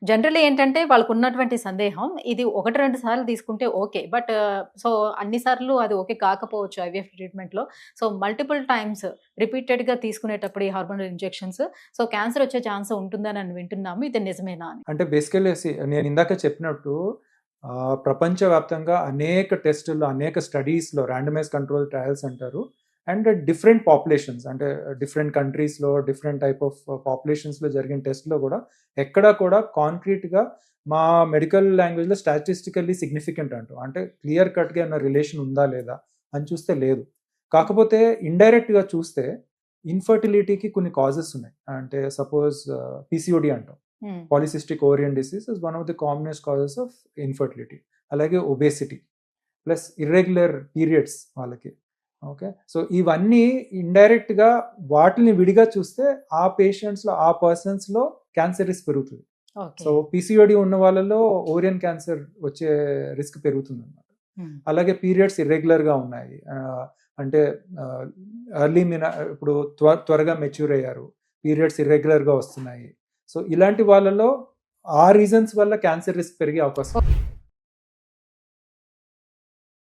Generally ఏంటంటే వాళ్ళకున్నటువంటి సందేహం ఇది 1, 2 సార్లు తీసుకుంటే ఓకే. బట్ సో అన్ని సార్లు అది ఓకే కాకపోవచ్చు ఐవీఎఫ్ ట్రీట్మెంట్‌లో. సో మల్టిపుల్ టైమ్స్ రిపీటెడ్‌గా తీసుకునేటప్పుడు ఈ హార్మోనల్ ఇంజెక్షన్స్ సో క్యాన్సర్ వచ్చే ఛాన్స్ ఉంటుందని వింటున్నాము. ఇది నిజమేనా అని? అంటే బేసికల్లీ నేను ఇందాక చెప్పినట్టు ప్రపంచవ్యాప్తంగా అనేక టెస్టుల్లో, అనేక స్టడీస్‌లో ర్యాండమైజ్ కంట్రోల్ ట్రయల్స్ అంటారు. అండ్ డిఫరెంట్ పాపులేషన్స్ అంటే డిఫరెంట్ కంట్రీస్‌లో, డిఫరెంట్ టైప్ ఆఫ్ పాపులేషన్స్‌లో జరిగిన టెస్ట్‌లో కూడా ఎక్కడా కూడా కాంక్రీట్‌గా మా మెడికల్ లాంగ్వేజ్‌లో స్టాటిస్టికల్లీ సిగ్నిఫికెంట్ అంటాం. అంటే క్లియర్ కట్‌గా ఏమైనా రిలేషన్ ఉందా లేదా అని చూస్తే లేదు. కాకపోతే ఇండైరెక్ట్‌గా చూస్తే ఇన్ఫర్టిలిటీకి కొన్ని కాజెస్ ఉన్నాయి. అంటే సపోజ్ పీసీఓడీ అంటాం. Polycystic ovarian disease is one of the commonest causes of infertility. అలాగే ఒబేసిటీ ప్లస్ ఇర్రెగ్యులర్ పీరియడ్స్ వాళ్ళకి. ఓకే. సో ఇవన్నీ ఇండైరెక్ట్‌గా వాటిని విడిగా చూస్తే ఆ పేషెంట్స్‌లో, ఆ పర్సన్స్‌లో క్యాన్సర్ రిస్క్ పెరుగుతుంది. సో పీసీఓడీ ఉన్న వాళ్ళలో ఓరియన్ క్యాన్సర్ వచ్చే రిస్క్ పెరుగుతుందన్నమాట. అలాగే పీరియడ్స్ ఇర్రెగ్యులర్‌గా ఉన్నాయి. అంటే ఎర్లీ ఇప్పుడు త్వరగా మెచ్యూర్ అయ్యారు. పీరియడ్స్ ఇర్రెగ్యులర్‌గా వస్తున్నాయి. సో ఇలాంటి వాళ్ళలో ఆ రీజన్స్ వల్ల క్యాన్సర్ రిస్క్ పెరిగే అవకాశం.